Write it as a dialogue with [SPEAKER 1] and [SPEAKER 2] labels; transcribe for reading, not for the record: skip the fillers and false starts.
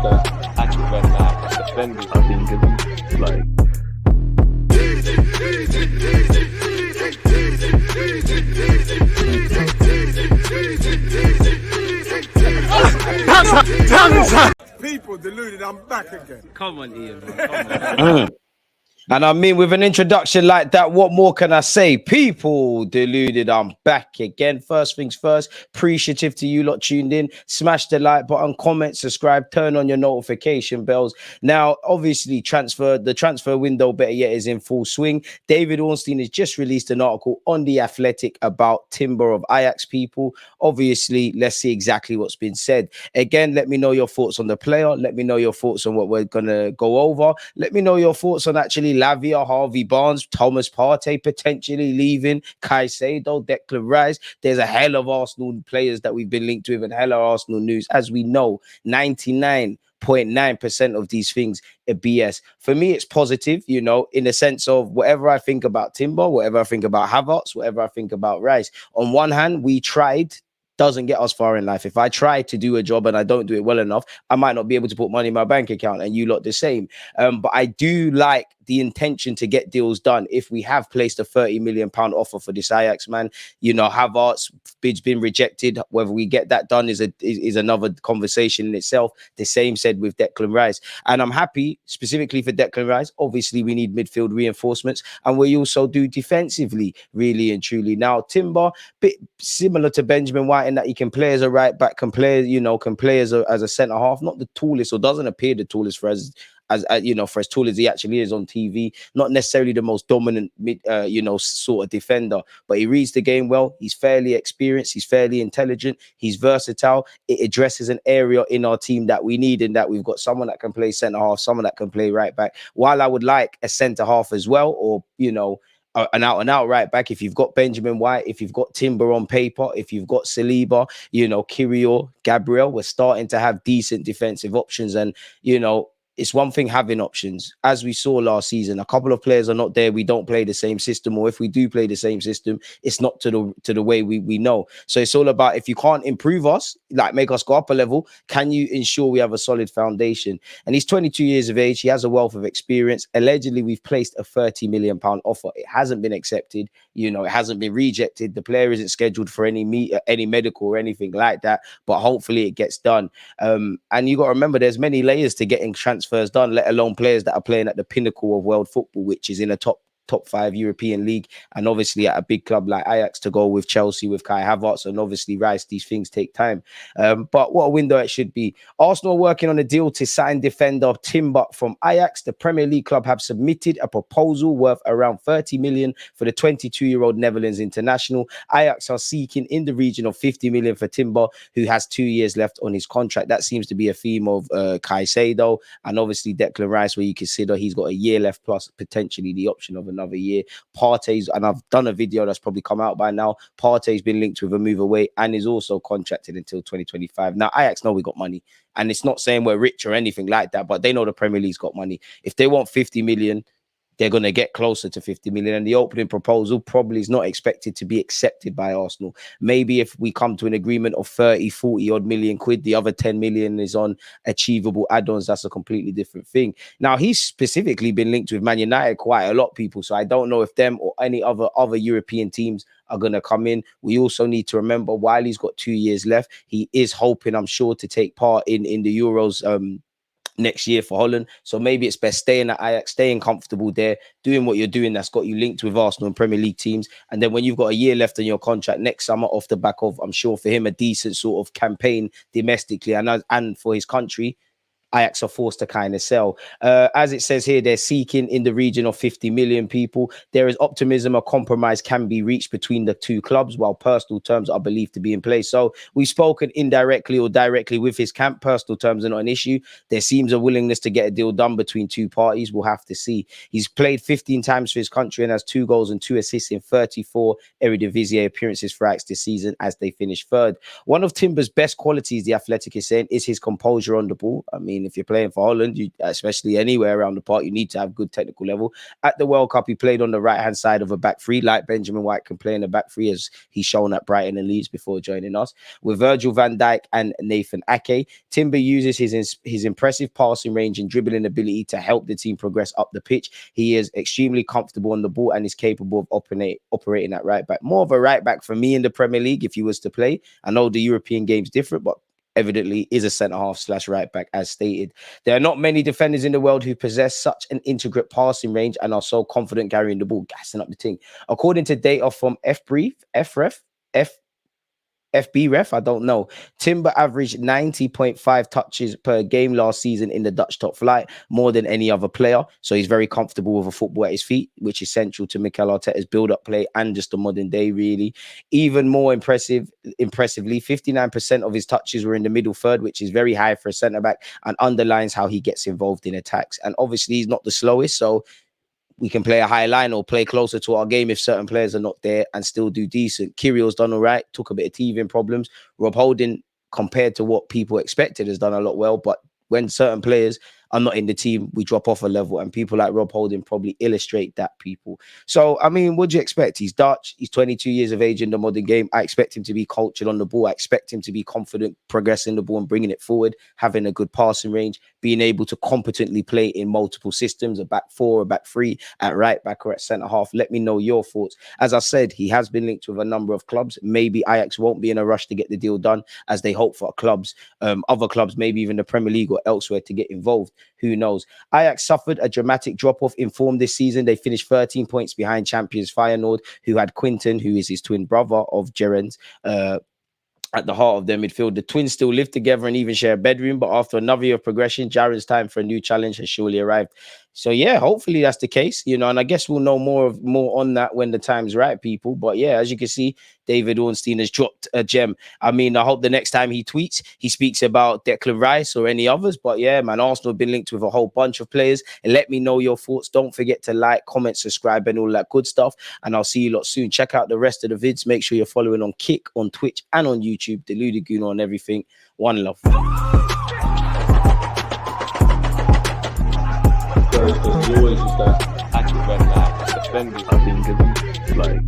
[SPEAKER 1] the actual red line and defending.
[SPEAKER 2] I think it's like
[SPEAKER 3] people deluded. I'm back again.
[SPEAKER 4] Come on, Ian. Come on.
[SPEAKER 5] And I mean, with an introduction like that, what more can I say? People deluded, I'm back again. First things first, appreciative to you lot tuned in. Smash the like button, comment, subscribe, turn on your notification bells. Now, obviously, the transfer window, better yet, is in full swing. David Ornstein has just released an article on The Athletic about Timber of Ajax, people. Obviously, let's see exactly what's been said. Again, let me know your thoughts on the player. Let me know your thoughts on what we're going to go over. Let me know your thoughts on actually Lavia, Harvey Barnes, Thomas Partey potentially leaving, Caicedo, Declan Rice. There's a hell of Arsenal players that we've been linked with and hell of Arsenal news. As we know, 99.9% of these things are BS. For me, it's positive, you know, in the sense of whatever I think about Timber, whatever I think about Havertz, whatever I think about Rice. On one hand, we tried, doesn't get us far in life. If I try to do a job and I don't do it well enough, I might not be able to put money in my bank account, and you lot the same. But I do like the intention to get deals done. If we have placed a £30 million offer for this Ajax man, you know, Havertz bid's been rejected. Whether we get that done is another conversation in itself. The same said with Declan Rice. And I'm happy specifically for Declan Rice. Obviously, we need midfield reinforcements, and we also do defensively, really and truly. Now, Timber, bit similar to Benjamin White in that he can play as a right back, can play as a centre half. Not the tallest, or doesn't appear the tallest for as for as tall as he actually is on TV, not necessarily the most dominant, sort of defender, but he reads the game well. He's fairly experienced. He's fairly intelligent. He's versatile. It addresses an area in our team that we need, in that we've got someone that can play centre half, someone that can play right back. While I would like a centre half as well, or, an out-and-out right back, if you've got Benjamin White, if you've got Timber on paper, if you've got Saliba, Kirill, Gabriel, we're starting to have decent defensive options. And, it's one thing having options. As we saw last season, a couple of players are not there. We don't play the same system, or if we do play the same system, it's not to the way we know. So it's all about, if you can't improve us, like make us go up a level, can you ensure we have a solid foundation? And he's 22 years of age. He has a wealth of experience. Allegedly, we've placed a £30 million offer. It hasn't been accepted. It hasn't been rejected. The player isn't scheduled for any medical or anything like that, but hopefully it gets done. And you got to remember, there's many layers to getting transfers done, let alone players that are playing at the pinnacle of world football, which is in a top 5 European league, and obviously at a big club like Ajax, to go with Chelsea, with Kai Havertz, and obviously Rice. These things take time. But what a window it should be. Arsenal working on a deal to sign defender Timber from Ajax. The Premier League club have submitted a proposal worth around 30 million for the 22-year-old Netherlands international. Ajax are seeking in the region of 50 million for Timber, who has 2 years left on his contract. That seems to be a theme of Caicedo, and obviously Declan Rice, where you consider he's got a year left, plus potentially the option of another year. Partey's, and I've done a video that's probably come out by now, Partey's been linked with a move away and is also contracted until 2025. Now, Ajax know we got money, and it's not saying we're rich or anything like that, but they know the Premier League's got money. If they want 50 million, they're going to get closer to 50 million. And the opening proposal probably is not expected to be accepted by Arsenal. Maybe if we come to an agreement of 30, 40 odd million quid, the other 10 million is on achievable add-ons. That's a completely different thing. Now, he's specifically been linked with Man United quite a lot, people. So I don't know if them or any other European teams are going to come in. We also need to remember, while he's got 2 years left, he is hoping, I'm sure, to take part in the Euros next year for Holland. So maybe it's best staying at Ajax, staying comfortable there, doing what you're doing. That's got you linked with Arsenal and Premier League teams. And then when you've got a year left on your contract next summer, off the back of, I'm sure for him, a decent sort of campaign domestically and for his country, Ajax are forced to kind of sell. As it says here, they're seeking in the region of 50 million, people. There is optimism a compromise can be reached between the two clubs, while personal terms are believed to be in place. So we've spoken indirectly or directly with his camp. Personal terms are not an issue. There seems a willingness to get a deal done between two parties. We'll have to see. He's played 15 times for his country and has 2 goals and 2 assists in 34 Eredivisie appearances for Ajax this season, as they finished third. One of Timber's best qualities, The Athletic is saying, is his composure on the ball. I mean, mean, if you're playing for Holland, you, especially anywhere around the park, you need to have good technical level. At the World Cup, he played on the right-hand side of a back three, like Benjamin White can play in a back three, as he's shown at Brighton and Leeds before joining us. With Virgil van Dijk and Nathan Ake, Timber uses his impressive passing range and dribbling ability to help the team progress up the pitch. He is extremely comfortable on the ball and is capable of operating at right back. More of a right back for me in the Premier League if he was to play. I know the European game's different, but evidently is a centre-half / right back, as stated. There are not many defenders in the world who possess such an intricate passing range and are so confident carrying the ball, gassing up the thing. According to data from FBref, I don't know, Timber averaged 90.5 touches per game last season in the Dutch top flight, more than any other player. So he's very comfortable with a football at his feet, which is central to Mikel Arteta's build-up play and just the modern day, really. Even more impressively, 59% of his touches were in the middle third, which is very high for a centre-back and underlines how he gets involved in attacks. And obviously, he's not the slowest, so we can play a high line or play closer to our game if certain players are not there and still do decent. Kyrill's done all right, took a bit of teething problems. Rob Holding, compared to what people expected, has done a lot well. But when certain players are not in the team, we drop off a level. And people like Rob Holding probably illustrate that, people. So, I mean, what do you expect? He's Dutch. He's 22 years of age in the modern game. I expect him to be cultured on the ball. I expect him to be confident, progressing the ball and bringing it forward, having a good passing range, being able to competently play in multiple systems, a back four, a back three, at right back or at centre half. Let me know your thoughts. As I said, he has been linked with a number of clubs. Maybe Ajax won't be in a rush to get the deal done as they hope for clubs, other clubs, maybe even the Premier League or elsewhere to get involved. Who knows? Ajax suffered a dramatic drop-off in form this season. They finished 13 points behind champions Feyenoord, who had Quinten, who is his twin brother of Jurrien, at the heart of their midfield. The twins still live together and even share a bedroom, but after another year of progression, Jarrett's time for a new challenge has surely arrived. So yeah, hopefully that's the case, you know, and I guess we'll know more on that when the time's right, people. But yeah, as you can see, David Ornstein has dropped a gem. I mean, I hope the next time he tweets, he speaks about Declan Rice or any others. But yeah, man, Arsenal have been linked with a whole bunch of players. And let me know your thoughts. Don't forget to like, comment, subscribe, and all that good stuff. And I'll see you lot soon. Check out the rest of the vids. Make sure you're following on Kick, on Twitch, and on YouTube. Deluded, Gooner, on everything. One love.
[SPEAKER 1] There's always just that active red flag, defending.
[SPEAKER 4] I think it's like